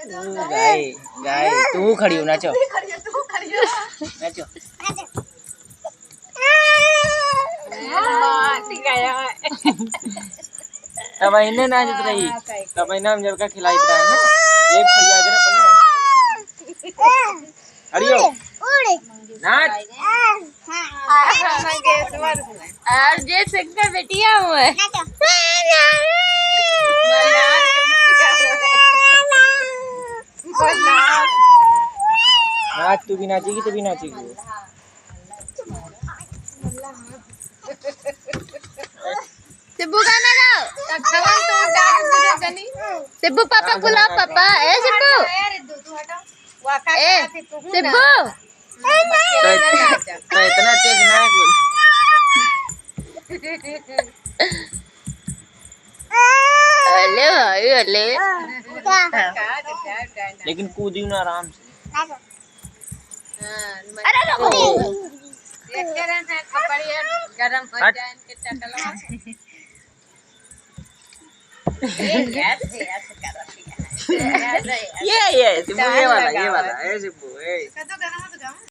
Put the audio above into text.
गाय गाय तू खड़ी हो नाचो नाचो तब इन्हें नाचत रही तब इन्हें हम जब का खिलाई था ना एक खड़िया जरा पने हरियो नाच और जे सकता बेटिया हुआ नाच तू भी नाचेगी तो भी नाचेगी सिब्बू गाना गाओ सिब्बू पापा बुलाओ पापा ए सिब्बू ए सिब्बू तो इतना तेज ना बोल अले भाई अले लेकिन कूदी ना आराम से अरे रुको गरम हो जाए इनके चटला ये सिब्बू ये वाला ऐ सिब्बू ए